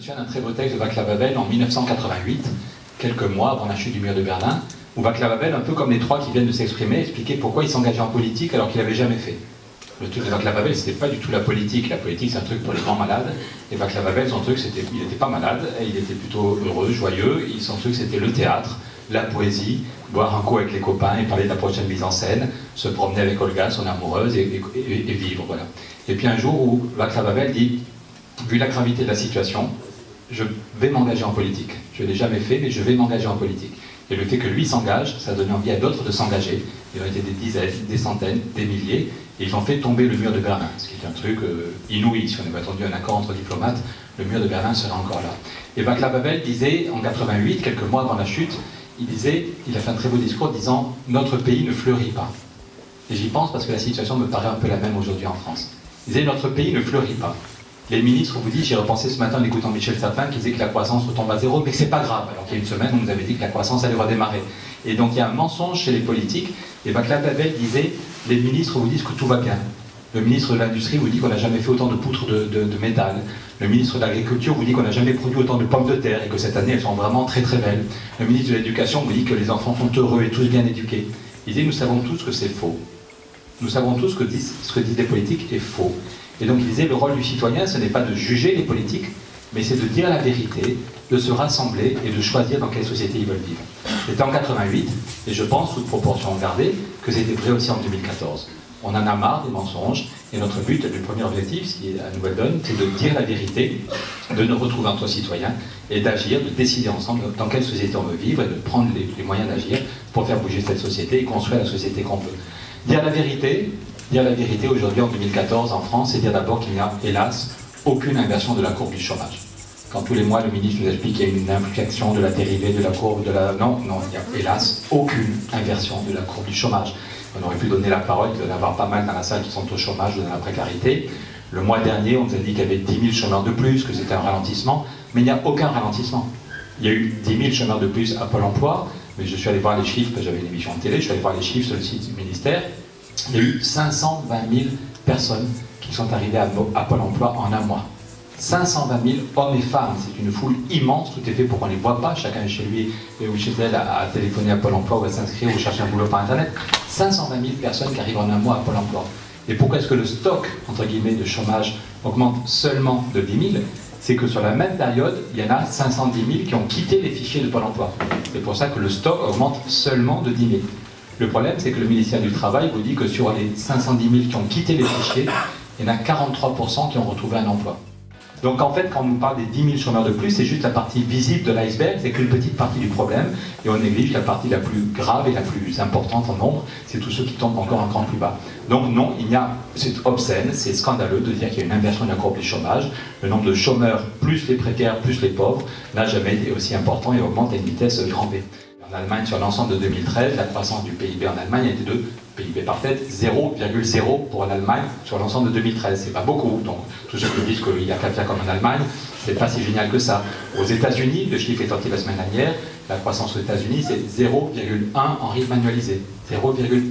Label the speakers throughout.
Speaker 1: me souviens d'un très beau texte de Václav Havel en 1988, quelques mois avant la chute du mur de Berlin, où Václav Havel, un peu comme les trois qui viennent de s'exprimer, expliquait pourquoi il s'engageait en politique alors qu'il n'avait jamais fait. Le truc de Václav Havel, c'était pas du tout la politique. La politique, c'est un truc pour les grands malades. Et Václav Havel, son truc, c'était, il n'était pas malade, et il était plutôt heureux, joyeux. Et son truc, c'était le théâtre, la poésie, boire un coup avec les copains et parler de la prochaine mise en scène, se promener avec Olga, son amoureuse, et vivre, voilà. Et puis un jour où Václav Havel dit, vu la gravité de la situation, je vais m'engager en politique. Je ne l'ai jamais fait, mais je vais m'engager en politique. Et le fait que lui s'engage, ça a donné envie à d'autres de s'engager. Ils ont été des dizaines, des centaines, des milliers, et ils ont fait tomber le mur de Berlin, ce qui est un truc inouï. Si on avait attendu un accord entre diplomates, le mur de Berlin serait encore là. Et Václav Havel disait, en 88, quelques mois avant la chute, il a fait un très beau discours disant « Notre pays ne fleurit pas ». Et j'y pense parce que la situation me paraît un peu la même aujourd'hui en France. Il disait « Notre pays ne fleurit pas ». Les ministres vous disent, j'y repensé ce matin en écoutant Michel Sapin, qui disait que la croissance retombe à zéro, mais que c'est pas grave. Alors qu'il y a une semaine, on nous avait dit que la croissance allait redémarrer. Et donc il y a un mensonge chez les politiques. Et Václav Havel disait, les ministres vous disent que tout va bien. Le ministre de l'Industrie vous dit qu'on n'a jamais fait autant de poutres de métal. Le ministre de l'Agriculture vous dit qu'on n'a jamais produit autant de pommes de terre et que cette année elles sont vraiment très très belles. Le ministre de l'Éducation vous dit que les enfants sont heureux et tous bien éduqués. Il dit, nous savons tous que c'est faux. Nous savons tous que ce que disent les politiques est faux. Et donc il disait, le rôle du citoyen, ce n'est pas de juger les politiques, mais c'est de dire la vérité, de se rassembler et de choisir dans quelle société ils veulent vivre. C'était en 88, et je pense, toute proportion gardée, que c'était vrai aussi en 2014. On en a marre des mensonges, et notre but, le premier objectif, ce qui est à Nouvelle Donne, c'est de dire la vérité, de nous retrouver entre citoyens, et d'agir, de décider ensemble dans quelle société on veut vivre, et de prendre les moyens d'agir pour faire bouger cette société et construire la société qu'on veut. Dire la vérité aujourd'hui en 2014 en France, c'est dire d'abord qu'il n'y a, hélas, aucune inversion de la courbe du chômage. Quand tous les mois le ministre nous explique qu'il y a une inflexion de la dérivée de la courbe de la... Non, il n'y a hélas aucune inversion de la courbe du chômage. On aurait pu donner la parole, il doit y en avoir pas mal dans la salle qui sont au chômage ou dans la précarité. Le mois dernier, on nous a dit qu'il y avait 10 000 chômeurs de plus, que c'était un ralentissement, mais il n'y a aucun ralentissement. Il y a eu 10 000 chômeurs de plus à Pôle emploi, mais je suis allé voir les chiffres, parce que j'avais une émission de télé, je suis allé voir les chiffres sur le site du ministère. Il y a eu 520 000 personnes qui sont arrivées à Pôle emploi en un mois. 520 000 hommes et femmes, c'est une foule immense, tout est fait pour qu'on ne les voit pas, chacun chez lui ou chez elle à téléphoner à Pôle emploi ou à s'inscrire ou chercher un boulot par internet. 520 000 personnes qui arrivent en un mois à Pôle emploi. Et pourquoi est-ce que le stock, entre guillemets, de chômage augmente seulement de 10 000? C'est que sur la même période, il y en a 510 000 qui ont quitté les fichiers de Pôle emploi. C'est pour ça que le stock augmente seulement de 10 000. Le problème, c'est que le ministère du Travail vous dit que sur les 510 000 qui ont quitté les fichiers, il y en a 43% qui ont retrouvé un emploi. Donc en fait, quand on nous parle des 10 000 chômeurs de plus, c'est juste la partie visible de l'iceberg, c'est qu'une petite partie du problème, et on néglige la partie la plus grave et la plus importante en nombre, c'est tous ceux qui tombent encore un cran plus bas. Donc non, c'est obscène, c'est scandaleux de dire qu'il y a une inversion de la courbe du chômage. Le nombre de chômeurs, plus les précaires, plus les pauvres, n'a jamais été aussi important et augmente à une vitesse grand V. En Allemagne, sur l'ensemble de 2013, la croissance du PIB en Allemagne a été de PIB par tête 0,0 pour l'Allemagne sur l'ensemble de 2013. C'est pas beaucoup, donc tous ceux qui disent qu'il y a qu'à faire comme en Allemagne, c'est pas si génial que ça. Aux États-Unis, le chiffre est sorti la semaine dernière, la croissance aux États-Unis c'est 0,1 en rythme annualisé. 0,1.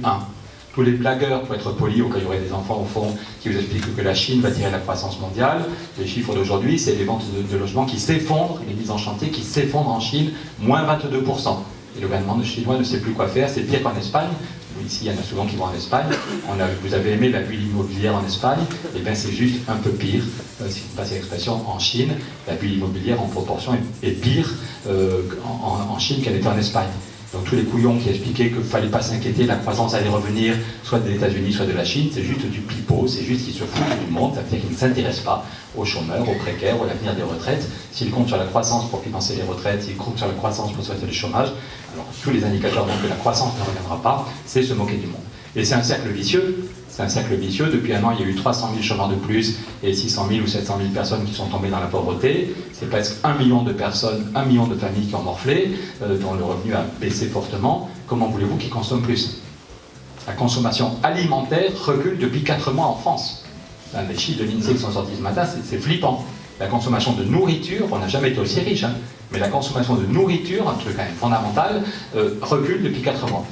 Speaker 1: Tous les blagueurs, pour être polis, au cas où il y aurait des enfants au fond qui vous expliquent que la Chine va tirer la croissance mondiale, les chiffres d'aujourd'hui, c'est les ventes de logements qui s'effondrent, les mises en chantier qui s'effondrent en Chine, moins 22%. Et le gouvernement chinois ne sait plus quoi faire, c'est pire qu'en Espagne. Ici, il y en a souvent qui vont en Espagne. Vous avez aimé la bulle immobilière en Espagne, et bien c'est juste un peu pire, si vous passez l'expression, en Chine. La bulle immobilière en proportion est pire en Chine qu'elle était en Espagne. Donc tous les couillons qui expliquaient qu'il ne fallait pas s'inquiéter, la croissance allait revenir soit des États-Unis, soit de la Chine, c'est juste du pipeau, c'est juste qu'ils se foutent du monde, ça veut dire qu'ils ne s'intéressent pas aux chômeurs, aux précaires, à l'avenir des retraites. S'ils comptent sur la croissance pour financer les retraites, s'ils comptent sur la croissance pour soigner le chômage, alors tous les indicateurs montrent que la croissance ne reviendra pas, c'est se moquer du monde. Et c'est un cercle vicieux. C'est un cercle vicieux. Depuis un an, il y a eu 300 000 chômeurs de plus et 600 000 ou 700 000 personnes qui sont tombées dans la pauvreté. C'est presque 1 million de personnes, 1 million de familles qui ont morflé, dont le revenu a baissé fortement. Comment voulez-vous qu'ils consomment plus? La consommation alimentaire recule depuis 4 mois en France. Là, les chiffres de l'INSEE qui sont sortis ce matin, c'est flippant. La consommation de nourriture, on n'a jamais été aussi riche, hein, mais la consommation de nourriture, un truc quand même fondamental, recule depuis 4 mois.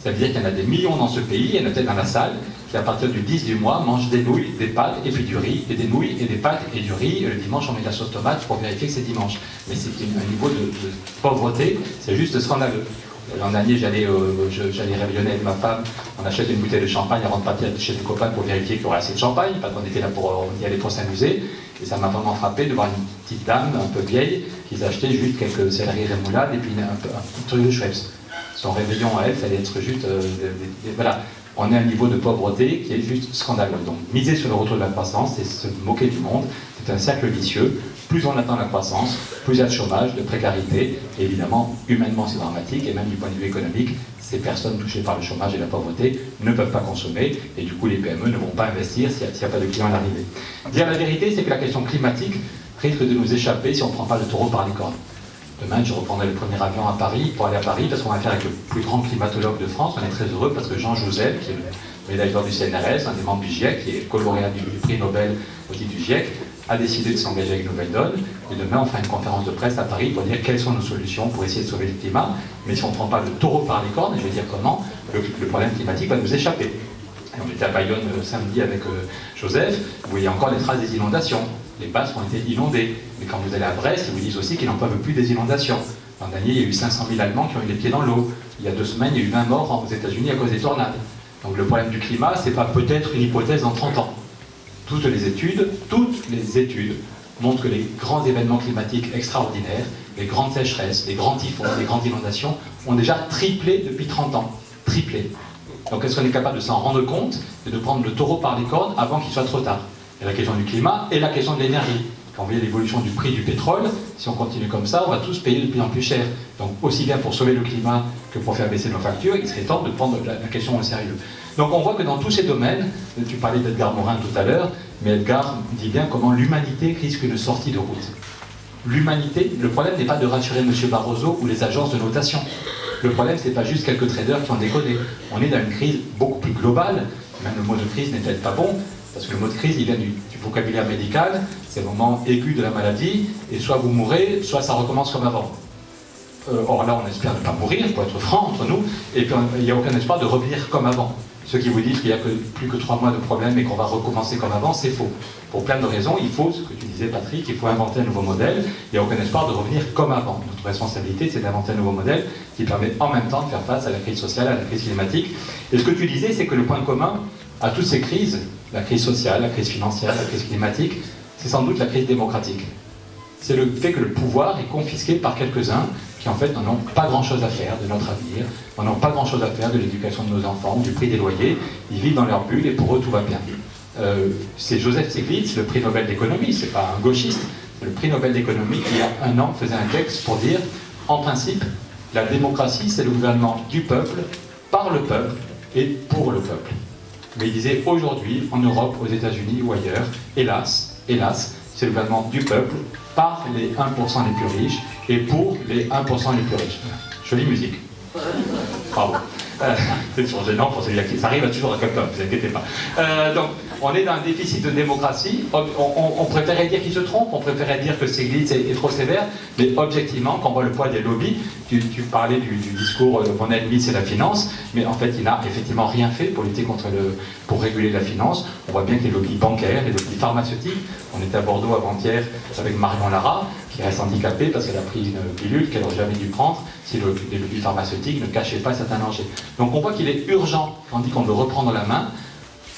Speaker 1: Ça veut dire qu'il y en a des millions dans ce pays, il y en a peut-être dans la salle, qui à partir du 10 du mois mangent des nouilles, des pâtes et puis du riz, et des nouilles et des pâtes et du riz, et le dimanche on met de la sauce tomate pour vérifier que c'est dimanche. Mais c'est un niveau de pauvreté, c'est juste scandaleux. L'an dernier, j'allais réveillonner avec ma femme, on achète une bouteille de champagne avant de partir chez des copains pour vérifier qu'il y aurait assez de champagne, parce qu'on était là pour y aller pour s'amuser. Et ça m'a vraiment frappé de voir une petite dame un peu vieille qui s'achetait juste quelques céleri rémoulades et puis un petit truc de Schweppes. Son réveillon à elle, ça allait être juste... voilà, on est à un niveau de pauvreté qui est juste scandaleux. Donc miser sur le retour de la croissance, c'est se moquer du monde, c'est un cercle vicieux. Plus on attend la croissance, plus il y a de chômage, de précarité, et évidemment, humainement c'est dramatique, et même du point de vue économique, ces personnes touchées par le chômage et la pauvreté ne peuvent pas consommer, et du coup les PME ne vont pas investir s'il n'y a pas de clients à l'arrivée. Dire la vérité, c'est que la question climatique risque de nous échapper si on ne prend pas le taureau par les cornes. Demain, je reprendrai le premier avion à Paris pour aller à Paris, parce qu'on va faire avec le plus grand climatologue de France. On est très heureux parce que Jean Jouzel, qui est le médaille d'or du CNRS, un des membres du GIEC, qui est lauréat du prix Nobel au titre du GIEC, a décidé de s'engager avec Nouvelle Donne. Et demain, on fera une conférence de presse à Paris pour dire quelles sont nos solutions pour essayer de sauver le climat. Mais si on ne prend pas le taureau par les cornes, et je vais dire comment, le problème climatique va nous échapper. Et on était à Bayonne samedi avec Joseph, vous voyez encore les traces des inondations. Les basses ont été inondées. Mais quand vous allez à Brest, ils vous disent aussi qu'ils n'en peuvent plus des inondations. L'an dernier, il y a eu 500 000 Allemands qui ont eu les pieds dans l'eau. Il y a 2 semaines, il y a eu 20 morts aux États-Unis à cause des tornades. Donc le problème du climat, ce n'est pas peut-être une hypothèse dans 30 ans. Toutes les études montrent que les grands événements climatiques extraordinaires, les grandes sécheresses, les grands typhons, les grandes inondations, ont déjà triplé depuis 30 ans. Triplé. Donc est-ce qu'on est capable de s'en rendre compte et de prendre le taureau par les cornes avant qu'il soit trop tard? Il y a la question du climat et la question de l'énergie. Quand vous voyez l'évolution du prix du pétrole, si on continue comme ça, on va tous payer de plus en plus cher. Donc aussi bien pour sauver le climat que pour faire baisser nos factures, il serait temps de prendre la question au sérieux. Donc on voit que dans tous ces domaines, tu parlais d'Edgar Morin tout à l'heure, mais Edgar dit bien comment l'humanité risque une sortie de route. L'humanité, le problème n'est pas de rassurer M. Barroso ou les agences de notation. Le problème, c'est pas juste quelques traders qui ont déconné. On est dans une crise beaucoup plus globale, même le mot de crise n'est peut-être pas bon, parce que le mot de crise, il vient du vocabulaire médical, c'est le moment aigu de la maladie, et soit vous mourrez, soit ça recommence comme avant. Or là, on espère ne pas mourir, pour être franc entre nous, et puis il n'y a aucun espoir de revenir comme avant. Ceux qui vous disent qu'il n'y a plus que 3 mois de problème et qu'on va recommencer comme avant, c'est faux. Pour plein de raisons, il faut, ce que tu disais Patrick, il faut inventer un nouveau modèle, il n'y a aucun espoir de revenir comme avant. Notre responsabilité, c'est d'inventer un nouveau modèle qui permet en même temps de faire face à la crise sociale, à la crise climatique. Et ce que tu disais, c'est que le point commun à toutes ces crises, la crise sociale, la crise financière, la crise climatique, c'est sans doute la crise démocratique. C'est le fait que le pouvoir est confisqué par quelques-uns qui en fait n'en ont pas grand-chose à faire de notre avenir, n'en ont pas grand-chose à faire de l'éducation de nos enfants, du prix des loyers, ils vivent dans leur bulle et pour eux tout va bien. C'est Joseph Stiglitz, le prix Nobel d'économie, c'est pas un gauchiste, le prix Nobel d'économie qui il y a 1 an faisait un texte pour dire, en principe, la démocratie c'est le gouvernement du peuple, par le peuple et pour le peuple. Mais il disait aujourd'hui, en Europe, aux États-Unis ou ailleurs, hélas, c'est le gouvernement du peuple, par les 1% les plus riches et pour les 1% les plus riches. Jolie musique. Bravo. C'est toujours gênant pour celui-là qui... Ça arrive toujours à quelqu'un, ne vous inquiétez pas. Donc, on est dans un déficit de démocratie. On préférait dire qu'il se trompe, on préférait dire que Stiglitz est trop sévère, mais objectivement, quand on voit le poids des lobbies, tu parlais du discours « mon ennemi c'est la finance », mais en fait, il n'a effectivement rien fait pour lutter pour réguler la finance. On voit bien que les lobbies bancaires, les lobbies pharmaceutiques, on était à Bordeaux avant-hier avec Marion Lara, qui reste handicapée parce qu'elle a pris une pilule qu'elle n'aurait jamais dû prendre si les lobbies pharmaceutiques ne cachaient pas certains dangers. Donc on voit qu'il est urgent, on dit qu'on veut reprendre la main,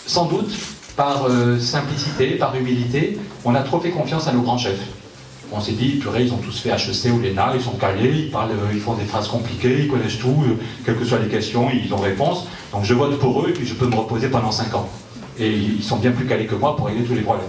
Speaker 1: sans doute par simplicité, par humilité, on a trop fait confiance à nos grands chefs. On s'est dit, purée, ils ont tous fait HEC ou l'ENA, ils sont calés, ils font des phrases compliquées, ils connaissent tout, quelles que soient les questions, ils ont réponse, donc je vote pour eux et puis je peux me reposer pendant 5 ans. Et ils sont bien plus calés que moi pour régler tous les problèmes.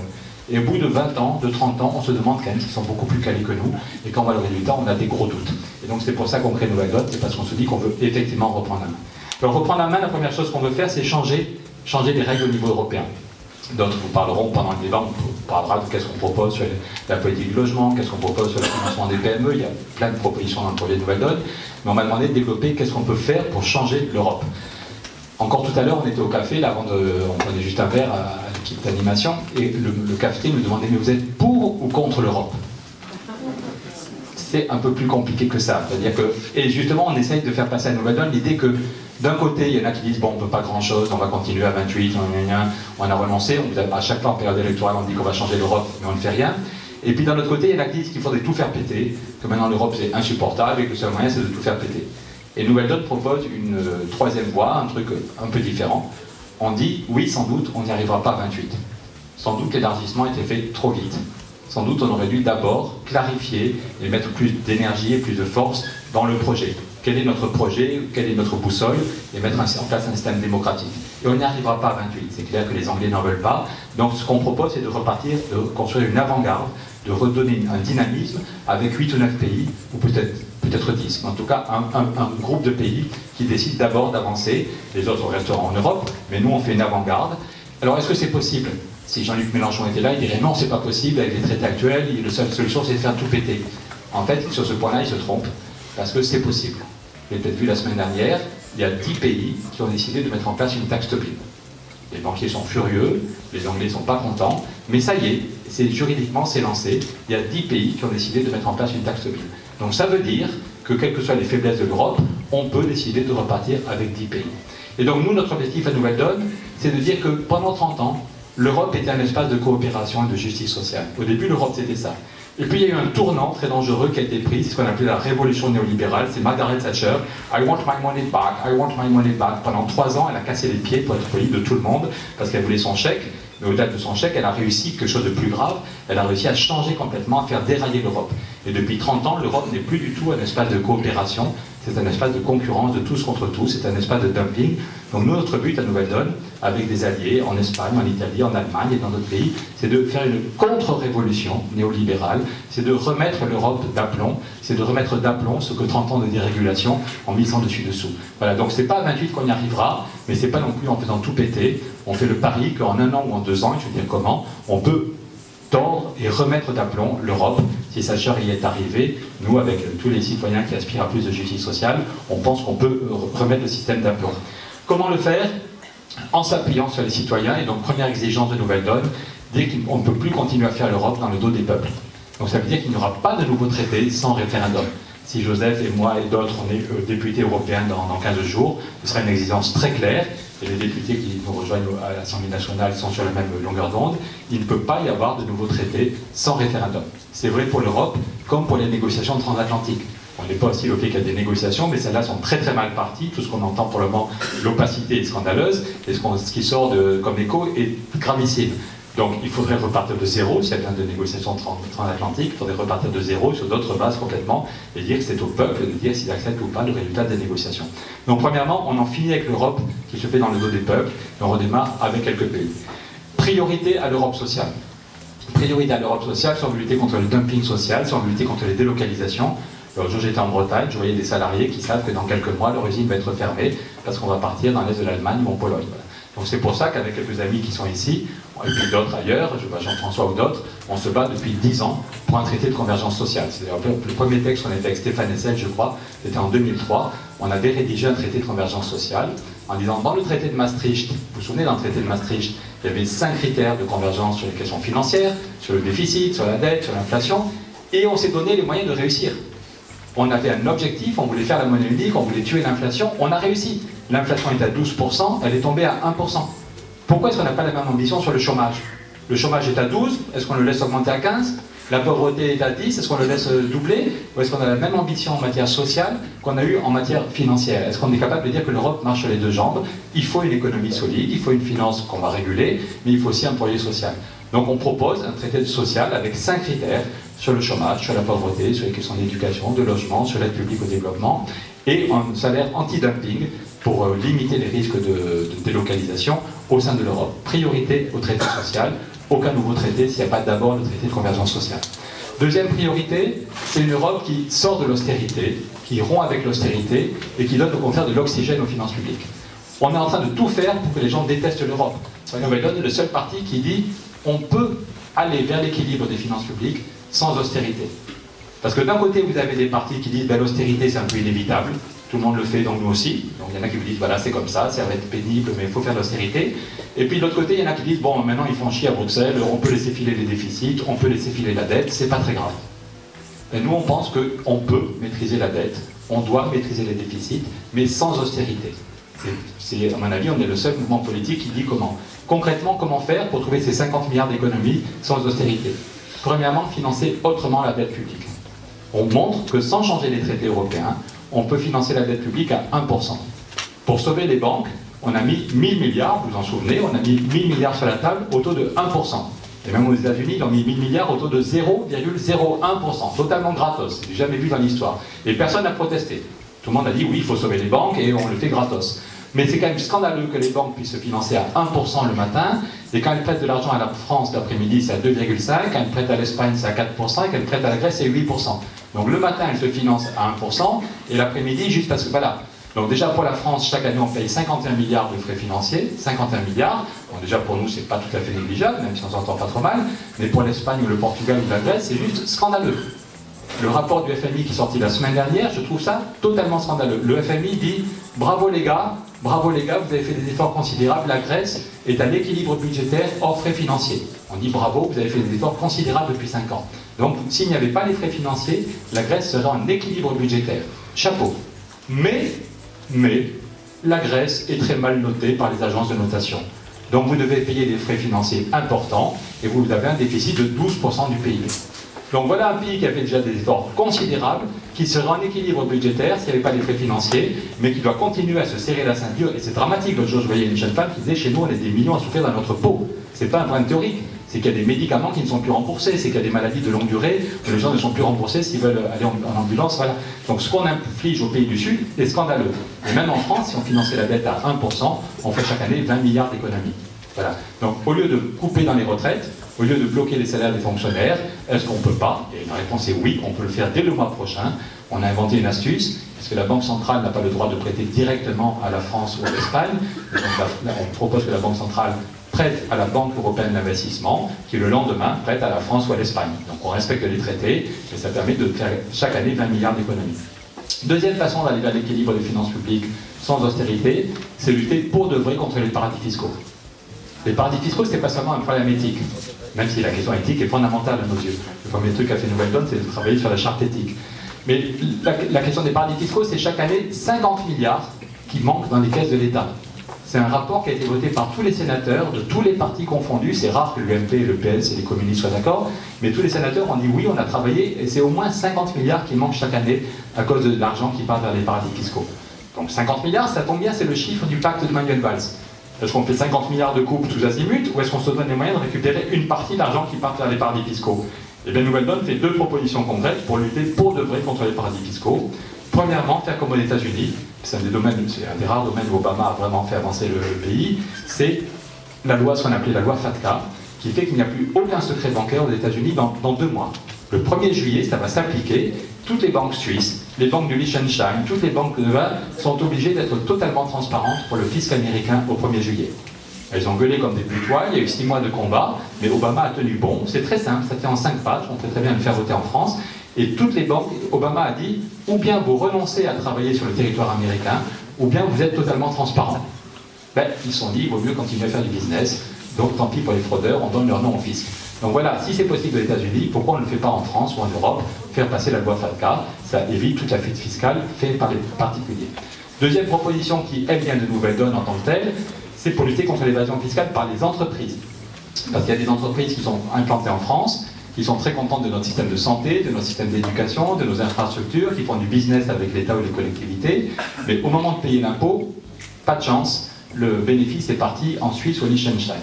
Speaker 1: Et au bout de 20 ans, de 30 ans, on se demande quand même s'ils sont beaucoup plus calés que nous. Et quand on voit le résultat, on a des gros doutes. Et donc c'est pour ça qu'on crée Nouvelle Donne, c'est parce qu'on se dit qu'on veut effectivement reprendre la main. Alors reprendre la main, la première chose qu'on veut faire, c'est changer les règles au niveau européen. D'autres vous parleront pendant le débat, on parlera de qu'est-ce qu'on propose sur la politique du logement, qu'est-ce qu'on propose sur le financement des PME, il y a plein de propositions dans le projet de Nouvelle Donne. Mais on m'a demandé de développer qu'est-ce qu'on peut faire pour changer l'Europe. Encore tout à l'heure, on était au café, là, on prenait juste un verre à l'équipe d'animation, et le cafetier me demandait, mais vous êtes pour ou contre l'Europe? C'est un peu plus compliqué que ça. C'est-à-dire que, et justement, on essaye de faire passer à Nouvelle Donne l'idée que D'un côté, il y en a qui disent, bon, on ne peut pas grand-chose, on va continuer à 28, on a renoncé, à chaque fois en période électorale, on dit qu'on va changer l'Europe, mais on ne fait rien. Et puis d'un autre côté, il y en a qui disent qu'il faudrait tout faire péter, que maintenant l'Europe c'est insupportable et que le seul moyen c'est de tout faire péter. Et Nouvelle Donne propose une troisième voie, un truc un peu différent. On dit, oui, sans doute, on n'y arrivera pas à 28. Sans doute l'élargissement a été fait trop vite. Sans doute on aurait dû d'abord clarifier et mettre plus d'énergie et plus de force dans le projet. Quel est notre projet, quelle est notre boussole, et mettre en place un système démocratique. Et on n'y arrivera pas à 28, c'est clair que les Anglais n'en veulent pas. Donc ce qu'on propose, c'est de repartir, de construire une avant-garde, de redonner un dynamisme avec 8 ou 9 pays, ou peut-être 10, mais en tout cas un groupe de pays qui décide d'abord d'avancer. Les autres resteront en Europe, mais nous on fait une avant-garde. Alors est-ce que c'est possible? Si Jean-Luc Mélenchon était là, il dirait non, c'est pas possible, avec les traités actuels, la seule solution c'est de faire tout péter. En fait, sur ce point-là, il se trompe, parce que c'est possible. Vous l'avez peut-être vu la semaine dernière, il y a 10 pays qui ont décidé de mettre en place une taxe Tobin. Les banquiers sont furieux, les Anglais ne sont pas contents, mais ça y est, juridiquement c'est lancé, il y a 10 pays qui ont décidé de mettre en place une taxe Tobin. Donc ça veut dire que, quelles que soient les faiblesses de l'Europe, on peut décider de repartir avec 10 pays. Et donc nous, notre objectif à Nouvelle Donne, c'est de dire que pendant 30 ans, l'Europe était un espace de coopération et de justice sociale. Au début, l'Europe c'était ça. Et puis il y a eu un tournant très dangereux qui a été pris, c'est ce qu'on appelait la révolution néolibérale, c'est Margaret Thatcher, I want my money back, I want my money back. Pendant 3 ans, elle a cassé les pieds, pour être poli, de tout le monde, parce qu'elle voulait son chèque, mais au-delà de son chèque, elle a réussi quelque chose de plus grave, elle a réussi à changer complètement, à faire dérailler l'Europe. Et depuis 30 ans, l'Europe n'est plus du tout un espace de coopération, c'est un espace de concurrence de tous contre tous, c'est un espace de dumping. Donc nous, notre but à Nouvelle Donne, avec des alliés en Espagne, en Italie, en Allemagne et dans d'autres pays, c'est de faire une contre-révolution néolibérale, c'est de remettre l'Europe d'aplomb, c'est de remettre d'aplomb ce que 30 ans de dérégulation ont mis sans dessus-dessous. Voilà, donc c'est pas à 28 qu'on y arrivera, mais c'est pas non plus en faisant tout péter. On fait le pari qu'en 1 an ou en 2 ans, je veux dire comment, on peut tordre et remettre d'aplomb l'Europe. Si Thatcher y est arrivé, nous, avec tous les citoyens qui aspirent à plus de justice sociale, on pense qu'on peut remettre le système d'aplomb. Comment le faire? En s'appuyant sur les citoyens, et donc première exigence de Nouvelle Donne, dire qu'on ne peut plus continuer à faire l'Europe dans le dos des peuples. Donc ça veut dire qu'il n'y aura pas de nouveau traité sans référendum. Si Joseph et moi et d'autres, on est députés européens dans 15 jours, ce sera une exigence très claire, et les députés qui nous rejoignent à l'Assemblée nationale sont sur la même longueur d'onde. Il ne peut pas y avoir de nouveaux traités sans référendum. C'est vrai pour l'Europe, comme pour les négociations transatlantiques. On n'est pas aussi au fait qu'il y a des négociations, mais celles-là sont très très mal parties. Tout ce qu'on entend pour le moment, l'opacité est scandaleuse, et ce qui sort comme écho est gravissime. Donc il faudrait repartir de zéro, s'il y a plein de négociations transatlantiques, il faudrait repartir de zéro sur d'autres bases complètement, et dire que c'est au peuple de dire s'il accepte ou pas le résultat des négociations. Donc premièrement, on en finit avec l'Europe qui se fait dans le dos des peuples, et on redémarre avec quelques pays. Priorité à l'Europe sociale. Priorité à l'Europe sociale, si on veut lutter contre le dumping social, si on veut lutter contre les délocalisations. L'autre jour j'étais en Bretagne, je voyais des salariés qui savent que dans quelques mois leur usine va être fermée parce qu'on va partir dans l'est de l'Allemagne ou en Pologne. Voilà. Donc c'est pour ça qu'avec quelques amis qui sont ici, et puis d'autres ailleurs, je vois Jean-François ou d'autres, on se bat depuis 10 ans pour un traité de convergence sociale. C'est le premier texte qu'on a fait avec Stéphane Hessel, je crois, c'était en 2003. On avait rédigé un traité de convergence sociale en disant, dans le traité de Maastricht, vous vous souvenez dans le traité de Maastricht, il y avait 5 critères de convergence sur les questions financières, sur le déficit, sur la dette, sur l'inflation, et on s'est donné les moyens de réussir. On avait un objectif, on voulait faire la monnaie unique, on voulait tuer l'inflation, on a réussi. L'inflation est à 12%, elle est tombée à 1%. Pourquoi est-ce qu'on n'a pas la même ambition sur le chômage? Le chômage est à 12, est-ce qu'on le laisse augmenter à 15? La pauvreté est à 10, est-ce qu'on le laisse doubler? Ou est-ce qu'on a la même ambition en matière sociale qu'on a eu en matière financière? Est-ce qu'on est capable de dire que l'Europe marche sur les deux jambes? Il faut une économie solide, il faut une finance qu'on va réguler, mais il faut aussi un projet social. Donc on propose un traité social avec 5 critères sur le chômage, sur la pauvreté, sur les questions d'éducation, de logement, sur l'aide publique au développement, et un salaire anti-dumping pour limiter les risques de délocalisation au sein de l'Europe. Priorité au traité social, aucun nouveau traité s'il n'y a pas d'abord le traité de convergence sociale. Deuxième priorité, c'est une Europe qui sort de l'austérité, qui rompt avec l'austérité et qui donne au contraire de l'oxygène aux finances publiques. On est en train de tout faire pour que les gens détestent l'Europe. Nouvelle Donne est le seul parti qui dit on peut aller vers l'équilibre des finances publiques sans austérité. Parce que d'un côté, vous avez des partis qui disent ben, l'austérité c'est un peu inévitable, tout le monde le fait, donc nous aussi. Donc il y en a qui vous disent voilà, c'est comme ça va être pénible, mais il faut faire de l'austérité. Et puis de l'autre côté, il y en a qui disent bon, maintenant ils font chier à Bruxelles, on peut laisser filer les déficits, on peut laisser filer la dette, c'est pas très grave. Et nous, on pense qu'on peut maîtriser la dette, on doit maîtriser les déficits, mais sans austérité. À mon avis, on est le seul mouvement politique qui dit comment. Concrètement, comment faire pour trouver ces 50 milliards d'économies sans austérité? Premièrement, financer autrement la dette publique. On montre que sans changer les traités européens, on peut financer la dette publique à 1%. Pour sauver les banques, on a mis 1000 milliards, vous vous en souvenez, on a mis 1000 milliards sur la table au taux de 1%. Et même aux États-Unis, ils ont mis 1000 milliards au taux de 0,01%, totalement gratos, j'ai jamais vu dans l'histoire. Et personne n'a protesté. Tout le monde a dit oui, il faut sauver les banques et on le fait gratos. Mais c'est quand même scandaleux que les banques puissent se financer à 1% le matin, et quand elles prêtent de l'argent à la France l'après-midi, c'est à 2,5%, quand elles prêtent à l'Espagne, c'est à 4%, et quand elles prêtent à la Grèce, c'est 8%. Donc le matin, elles se financent à 1%, et l'après-midi, juste parce que voilà. Donc déjà pour la France, chaque année, on paye 51 milliards de frais financiers, 51 milliards. Bon, déjà pour nous, c'est pas tout à fait négligeable, même si on s'entend pas trop mal, mais pour l'Espagne ou le Portugal ou la Grèce, c'est juste scandaleux. Le rapport du FMI qui est sorti la semaine dernière, je trouve ça totalement scandaleux. Le FMI dit « Bravo les gars, vous avez fait des efforts considérables, la Grèce est à l'équilibre budgétaire hors frais financiers. » On dit « Bravo, vous avez fait des efforts considérables depuis 5 ans. » Donc s'il n'y avait pas les frais financiers, la Grèce serait en équilibre budgétaire. Chapeau. Mais la Grèce est très mal notée par les agences de notation. Donc vous devez payer des frais financiers importants et vous avez un déficit de 12% du PIB. Donc voilà un pays qui a fait déjà des efforts considérables, qui serait en équilibre budgétaire s'il n'y avait pas les frais financiers, mais qui doit continuer à se serrer la ceinture. Et c'est dramatique. L'autre jour, je voyais une jeune femme qui disait « Chez nous, on a des millions à souffrir dans notre peau. » C'est pas un point théorique. C'est qu'il y a des médicaments qui ne sont plus remboursés. C'est qu'il y a des maladies de longue durée où les gens ne sont plus remboursés s'ils veulent aller en ambulance. Voilà. Donc ce qu'on inflige aux pays du Sud est scandaleux. Et même en France, si on finançait la dette à 1%, on fait chaque année 20 milliards d'économies. Voilà. Donc au lieu de couper dans les retraites, au lieu de bloquer les salaires des fonctionnaires, est-ce qu'on ne peut pas? Et la réponse est oui, on peut le faire dès le mois prochain. On a inventé une astuce, parce que la Banque centrale n'a pas le droit de prêter directement à la France ou à l'Espagne. Donc on propose que la Banque centrale prête à la Banque européenne d'investissement, qui le lendemain prête à la France ou à l'Espagne. Donc on respecte les traités, et ça permet de faire chaque année 20 milliards d'économies. Deuxième façon d'aller vers l'équilibre des finances publiques sans austérité, c'est lutter pour de vrai contre les paradis fiscaux. Les paradis fiscaux, ce n'est pas seulement un problème éthique, même si la question éthique est fondamentale à nos yeux. Le premier truc qu'a fait Nouvelle Donne, c'est de travailler sur la charte éthique. Mais la question des paradis fiscaux, c'est chaque année 50 milliards qui manquent dans les caisses de l'État. C'est un rapport qui a été voté par tous les sénateurs, de tous les partis confondus. C'est rare que l'UMP, le PS et les communistes soient d'accord, mais tous les sénateurs ont dit oui, on a travaillé, et c'est au moins 50 milliards qui manquent chaque année à cause de l'argent qui part vers les paradis fiscaux. Donc 50 milliards, ça tombe bien, c'est le chiffre du pacte de Manuel Valls. Est-ce qu'on fait 50 milliards de coupes tous azimuts, ou est-ce qu'on se donne les moyens de récupérer une partie de l'argent qui part vers les paradis fiscaux? Eh bien, Nouvelle Donne fait deux propositions concrètes pour lutter pour de vrai contre les paradis fiscaux. Premièrement, faire comme aux États-Unis, c'est un des rares domaines où Obama a vraiment fait avancer le pays, c'est la loi, ce qu'on appelait la loi FATCA, qui fait qu'il n'y a plus aucun secret bancaire aux États-Unis dans 2 mois. Le 1er juillet, ça va s'appliquer. Toutes les banques suisses, les banques du Liechtenstein, toutes les banques de là sont obligées d'être totalement transparentes pour le fisc américain au 1er juillet. Elles ont gueulé comme des butois, il y a eu 6 mois de combat, mais Obama a tenu bon. C'est très simple, ça fait en 5 pages, on peut très bien le faire voter en France. Et toutes les banques, Obama a dit, ou bien vous renoncez à travailler sur le territoire américain, ou bien vous êtes totalement transparent. Ben, ils se sont dit, il vaut mieux continuer à faire du business, donc tant pis pour les fraudeurs, on donne leur nom au fisc. Donc voilà, si c'est possible aux États-Unis, pourquoi on ne le fait pas en France ou en Europe? Faire passer la loi FATCA, ça évite toute la fuite fiscale faite par les particuliers. Deuxième proposition qui, elle, vient de Nouvelle Donne en tant que telle, c'est pour lutter contre l'évasion fiscale par les entreprises. Parce qu'il y a des entreprises qui sont implantées en France, qui sont très contentes de notre système de santé, de notre système d'éducation, de nos infrastructures, qui font du business avec l'État ou les collectivités, mais au moment de payer l'impôt, pas de chance, le bénéfice est parti en Suisse ou au Liechtenstein.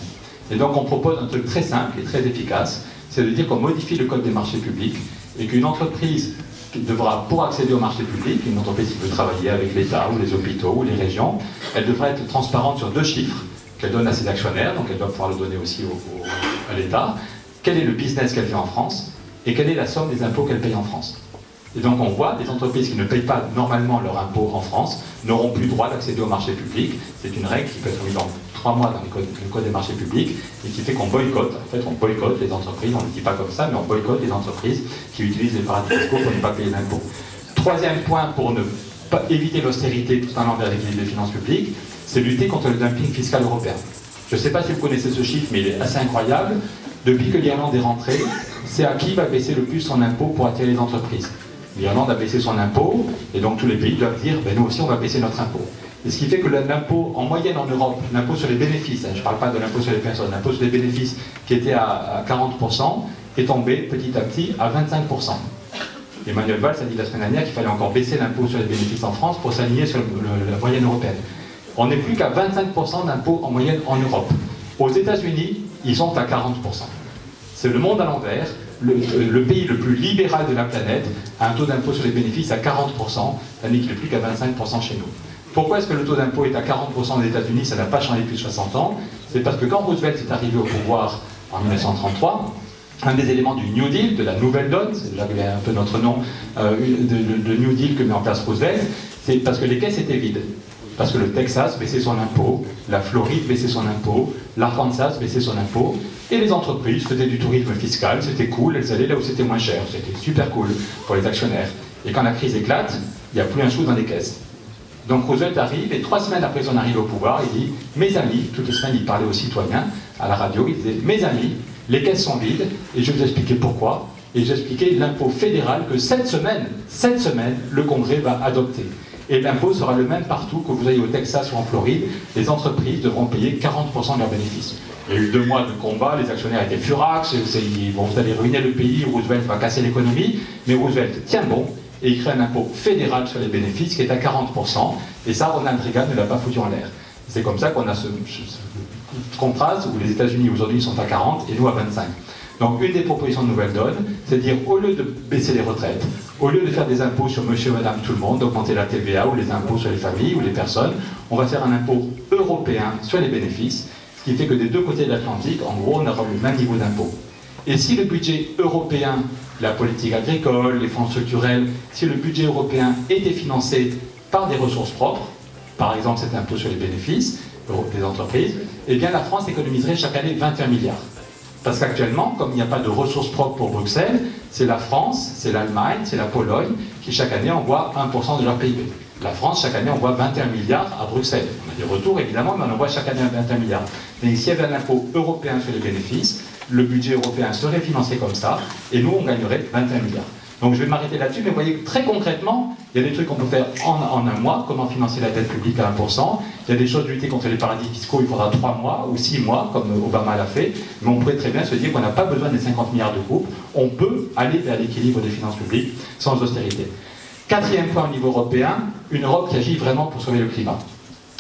Speaker 1: Et donc on propose un truc très simple et très efficace, c'est de dire qu'on modifie le code des marchés publics et qu'une entreprise devra, pour accéder au marché public, une entreprise qui veut travailler avec l'État ou les hôpitaux ou les régions, elle devra être transparente sur 2 chiffres qu'elle donne à ses actionnaires, donc elle doit pouvoir le donner aussi à l'État. Quel est le business qu'elle fait en France et quelle est la somme des impôts qu'elle paye en France. Et donc on voit des entreprises qui ne payent pas normalement leur impôt en France n'auront plus droit d'accéder au marché public. C'est une règle qui peut être mise dans 3 mois dans le code des marchés publics et qui fait qu'on boycotte. En fait, on boycotte les entreprises, on ne le dit pas comme ça, mais on boycotte les entreprises qui utilisent les paradis fiscaux pour ne pas payer d'impôts. Troisième point pour ne pas éviter l'austérité tout en allant vers l'équilibre des finances publiques, c'est lutter contre le dumping fiscal européen. Je ne sais pas si vous connaissez ce chiffre, mais il est assez incroyable. Depuis que l'Irlande est rentrée, c'est à qui va baisser le plus son impôt pour attirer les entreprises. L'Irlande a baissé son impôt, et donc tous les pays doivent dire, ben nous aussi on va baisser notre impôt. Et ce qui fait que l'impôt, en moyenne en Europe, l'impôt sur les bénéfices, je ne parle pas de l'impôt sur les personnes, l'impôt sur les bénéfices qui était à 40%, est tombé petit à petit à 25%. Emmanuel Valls a dit la semaine dernière qu'il fallait encore baisser l'impôt sur les bénéfices en France pour s'aligner sur la moyenne européenne. On n'est plus qu'à 25% d'impôt en moyenne en Europe. Aux États-Unis, ils sont à 40%. C'est le monde à l'envers. Le pays le plus libéral de la planète a un taux d'impôt sur les bénéfices à 40%, tandis qu'il n'est plus qu'à 25% chez nous. Pourquoi est-ce que le taux d'impôt est à 40% aux États-Unis? Ça n'a pas changé depuis 60 ans. C'est parce que quand Roosevelt est arrivé au pouvoir en 1933, un des éléments du New Deal, de la nouvelle donne, c'est là que vient un peu notre nom, de New Deal que met en place Roosevelt, c'est parce que les caisses étaient vides. Parce que le Texas baissait son impôt, la Floride baissait son impôt, l'Arkansas baissait son impôt, et les entreprises faisaient du tourisme fiscal, c'était cool, elles allaient là où c'était moins cher, c'était super cool pour les actionnaires. Et quand la crise éclate, il n'y a plus un sou dans les caisses. Donc Roosevelt arrive, et 3 semaines après son arrivée au pouvoir, il dit « Mes amis », toutes les semaines il parlait aux citoyens, à la radio, il disait « Mes amis, les caisses sont vides, et je vais vous expliquer pourquoi, et je vais expliquer l'impôt fédéral que cette semaine, le Congrès va adopter. Et l'impôt sera le même partout, que vous ayez au Texas ou en Floride, les entreprises devront payer 40% de leurs bénéfices. » Il y a eu 2 mois de combat, les actionnaires étaient furax, vous allez ruiner le pays, Roosevelt va casser l'économie, mais Roosevelt tient bon, et il crée un impôt fédéral sur les bénéfices qui est à 40%, et ça, Ronald Reagan ne l'a pas foutu en l'air. C'est comme ça qu'on a ce contraste où les États-Unis aujourd'hui sont à 40 et nous à 25. Donc une des propositions de Nouvelle Donne, c'est de dire au lieu de baisser les retraites, au lieu de faire des impôts sur monsieur, madame, tout le monde, d'augmenter la TVA ou les impôts sur les familles ou les personnes, on va faire un impôt européen sur les bénéfices, ce qui fait que des deux côtés de l'Atlantique, en gros, on aura le même niveau d'impôt. Et si le budget européen, la politique agricole, les fonds structurels, si le budget européen était financé par des ressources propres, par exemple cet impôt sur les bénéfices des entreprises, eh bien la France économiserait chaque année 21 milliards. Parce qu'actuellement, comme il n'y a pas de ressources propres pour Bruxelles, c'est la France, c'est l'Allemagne, c'est la Pologne qui chaque année envoie 1% de leur PIB. La France, chaque année, envoie 21 milliards à Bruxelles. On a des retours évidemment, mais on envoie chaque année 21 milliards. Mais s'il y avait un impôt européen sur les bénéfices, le budget européen serait financé comme ça, et nous, on gagnerait 21 milliards. Donc je vais m'arrêter là-dessus, mais vous voyez que très concrètement, il y a des trucs qu'on peut faire en un mois, comment financer la dette publique à 1%. Il y a des choses de lutter contre les paradis fiscaux, il faudra 3 mois ou 6 mois, comme Obama l'a fait. Mais on pourrait très bien se dire qu'on n'a pas besoin des 50 milliards de coupes, on peut aller vers l'équilibre des finances publiques sans austérité. 4e point au niveau européen, une Europe qui agit vraiment pour sauver le climat.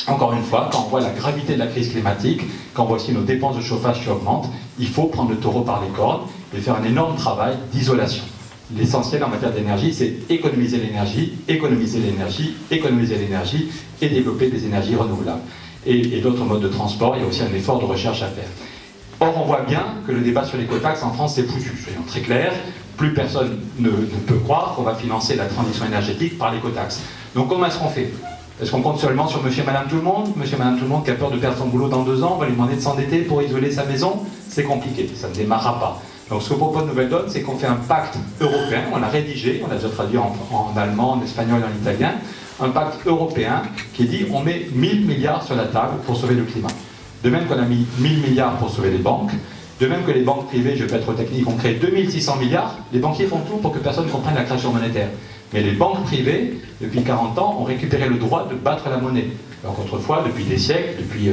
Speaker 1: Encore une fois, quand on voit la gravité de la crise climatique, quand on voit aussi nos dépenses de chauffage qui augmentent, il faut prendre le taureau par les cornes et faire un énorme travail d'isolation. L'essentiel en matière d'énergie, c'est économiser l'énergie, économiser l'énergie, économiser l'énergie et développer des énergies renouvelables. Et d'autres modes de transport, il y a aussi un effort de recherche à faire. Or, on voit bien que le débat sur l'écotaxe en France, c'est foutu. Soyons très clairs, plus personne ne peut croire qu'on va financer la transition énergétique par l'écotaxe. Donc comment est-ce qu'on fait? Est-ce qu'on compte seulement sur monsieur et madame tout le monde? Monsieur et madame tout le monde qui a peur de perdre son boulot dans 2 ans, on va lui demander de s'endetter pour isoler sa maison? C'est compliqué, ça ne démarrera pas. Donc ce que propose Nouvelle Donne, c'est qu'on fait un pacte européen, on l'a rédigé, on l'a déjà traduit en allemand, en espagnol et en italien, un pacte européen qui dit on met 1000 milliards sur la table pour sauver le climat. De même qu'on a mis 1000 milliards pour sauver les banques, de même que les banques privées, je ne vais pas être trop technique, ont créé 2600 milliards, les banquiers font tout pour que personne ne comprenne la création monétaire. Mais les banques privées, depuis 40 ans, ont récupéré le droit de battre la monnaie. Donc autrefois, depuis des siècles, depuis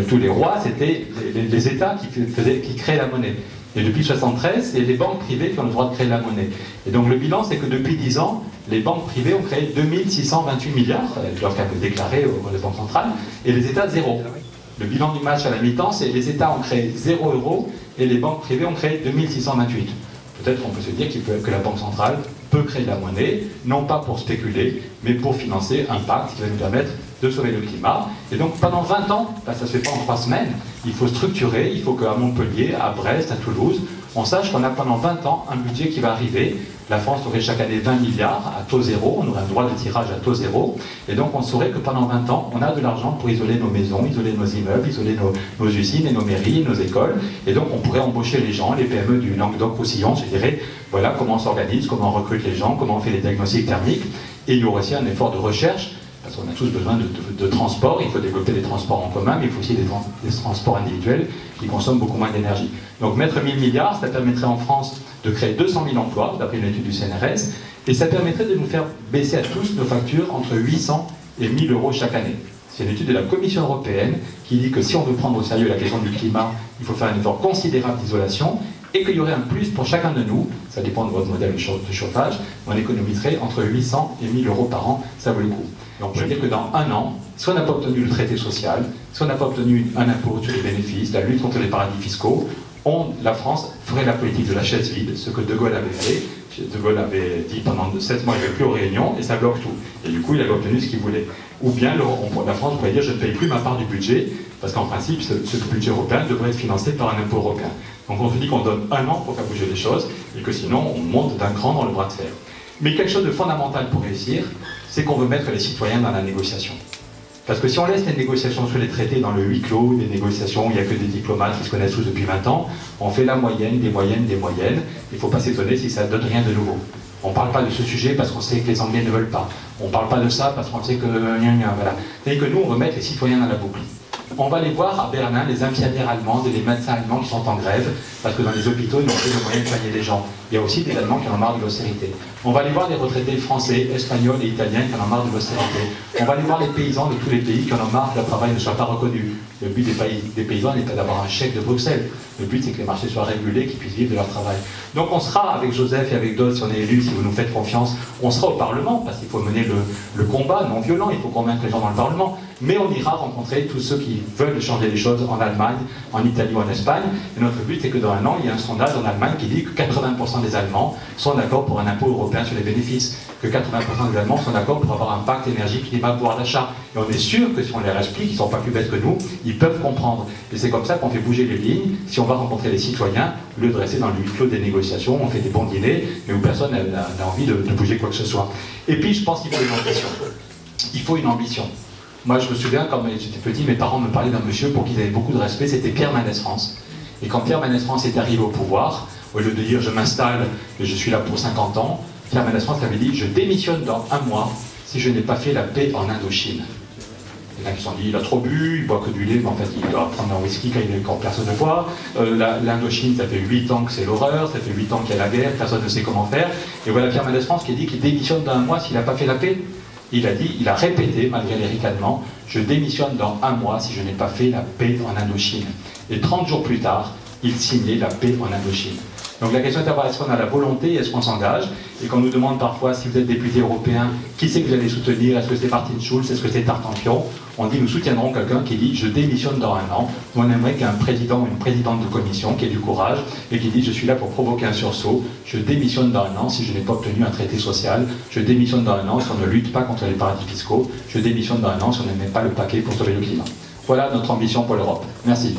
Speaker 1: tous les rois, c'était les États qui créaient la monnaie. Et depuis 1973, c'est les banques privées qui ont le droit de créer la monnaie. Et donc le bilan, c'est que depuis 10 ans, les banques privées ont créé 2628 milliards, elles doivent quand même le déclarer aux banques centrales, et les États, 0. Le bilan du match à la mi-temps, c'est les États ont créé 0 € et les banques privées ont créé 2628. Peut-être qu'on peut se dire que la Banque centrale peut créer de la monnaie, non pas pour spéculer, mais pour financer un pacte qui va nous permettre de sauver le climat. Et donc pendant 20 ans, là, ça ne se fait pas en 3 semaines, il faut structurer, il faut qu'à Montpellier, à Brest, à Toulouse, on sache qu'on a pendant 20 ans un budget qui va arriver. La France aurait chaque année 20 milliards à taux zéro, on aurait un droit de tirage à taux zéro, et donc on saurait que pendant 20 ans, on a de l'argent pour isoler nos maisons, isoler nos immeubles, isoler nos usines et nos mairies, nos écoles, et donc on pourrait embaucher les gens, les PME du Languedoc-Roussillon, je dirais, voilà comment on s'organise, comment on recrute les gens, comment on fait les diagnostics thermiques, et il y aura aussi un effort de recherche, parce qu'on a tous besoin de transport, il faut développer des transports en commun, mais il faut aussi des transports individuels qui consomment beaucoup moins d'énergie. Donc mettre 1000 milliards, ça permettrait en France de créer 200 000 emplois, d'après une étude du CNRS, et ça permettrait de nous faire baisser à tous nos factures entre 800 et 1 000 € chaque année. C'est une étude de la Commission européenne qui dit que si on veut prendre au sérieux la question du climat, il faut faire un effort considérable d'isolation et qu'il y aurait un plus pour chacun de nous, ça dépend de votre modèle de chauffage, on économiserait entre 800 et 1 000 € par an, ça vaut le coup. Et on peut dire que dans un an, si on n'a pas obtenu le traité social, si on n'a pas obtenu un impôt sur les bénéfices, la lutte contre les paradis fiscaux, la France ferait la politique de la chaise vide, ce que De Gaulle avait fait. De Gaulle avait dit pendant 7 mois il ne va plus aux réunions et ça bloque tout. Et du coup, il avait obtenu ce qu'il voulait. Ou bien la France pourrait dire je ne paye plus ma part du budget, parce qu'en principe, ce budget européen devrait être financé par un impôt européen. Donc on se dit qu'on donne un an pour faire bouger les choses et que sinon on monte d'un cran dans le bras de fer. Mais quelque chose de fondamental pour réussir, c'est qu'on veut mettre les citoyens dans la négociation. Parce que si on laisse les négociations sur les traités dans le huis clos, des négociations où il n'y a que des diplomates qui se connaissent tous depuis 20 ans, on fait la moyenne, des moyennes, des moyennes. Il ne faut pas s'étonner si ça ne donne rien de nouveau. On ne parle pas de ce sujet parce qu'on sait que les Anglais ne veulent pas. On ne parle pas de ça parce qu'on sait que... Voilà. C'est-à-dire que nous, on veut mettre les citoyens dans la boucle. On va les voir à Berlin, les infirmières allemandes et les médecins allemands qui sont en grève, parce que dans les hôpitaux, ils n'ont plus le moyen de soigner les gens. Il y a aussi des Allemands qui en ont marre de l'austérité. On va aller voir les retraités français, espagnols et italiens qui en ont marre de l'austérité. On va aller voir les paysans de tous les pays qui en ont marre que leur travail ne soit pas reconnu. Le but des paysans n'est pas d'avoir un chèque de Bruxelles. Le but, c'est que les marchés soient régulés, qu'ils puissent vivre de leur travail. Donc on sera avec Joseph et avec d'autres, si on est élus, si vous nous faites confiance, on sera au Parlement, parce qu'il faut mener le combat non violent, il faut convaincre les gens dans le Parlement. Mais on ira rencontrer tous ceux qui veulent changer les choses en Allemagne, en Italie ou en Espagne. Et notre but, c'est que dans un an, il y a un sondage en Allemagne qui dit que 80% des Allemands sont d'accord pour un impôt européen sur les bénéfices, que 80% des Allemands sont d'accord pour avoir un pacte énergie-climat pouvoir d'achat. Et on est sûr que si on leur explique, ils ne sont pas plus bêtes que nous, ils peuvent comprendre. Et c'est comme ça qu'on fait bouger les lignes. Si on va rencontrer les citoyens, au lieu de rester dans le huis clos des négociations, on fait des bons dîners, mais où personne n'a envie de bouger quoi que ce soit. Et puis, je pense qu'il faut une ambition. Il faut une ambition. Moi, je me souviens, quand j'étais petit, mes parents me parlaient d'un monsieur pour qui ils avaient beaucoup de respect, c'était Pierre Mendès France. Et quand Pierre Mendès France est arrivé au pouvoir, au lieu de dire je m'installe et je suis là pour 50 ans, Pierre Mendès France avait dit je démissionne dans 1 mois si je n'ai pas fait la paix en Indochine. Il y en a qui se sont dit il a trop bu, il boit que du lait, mais en fait il doit prendre un whisky quand personne ne boit. L'Indochine, ça fait 8 ans que c'est l'horreur, ça fait 8 ans qu'il y a la guerre, personne ne sait comment faire. Et voilà Pierre Mendès France qui a dit qu'il démissionne dans 1 mois s'il n'a pas fait la paix. Il a dit, il a répété, malgré les ricanements, je démissionne dans 1 mois si je n'ai pas fait la paix en Indochine. Et 30 jours plus tard, il signait la paix en Indochine. Donc la question est de savoir est-ce qu'on a la volonté, est-ce qu'on s'engage. Et quand on nous demande parfois si vous êtes député européen, qui c'est que vous allez soutenir, est-ce que c'est Martin Schulz, est-ce que c'est Tartampion, on dit nous soutiendrons quelqu'un qui dit je démissionne dans 1 an. Nous on aimerait qu'un président ou une présidente de commission qui ait du courage et qui dit je suis là pour provoquer un sursaut, je démissionne dans 1 an si je n'ai pas obtenu un traité social, je démissionne dans 1 an si on ne lutte pas contre les paradis fiscaux, je démissionne dans 1 an si on ne met pas le paquet pour sauver le climat. Voilà notre ambition pour l'Europe. Merci.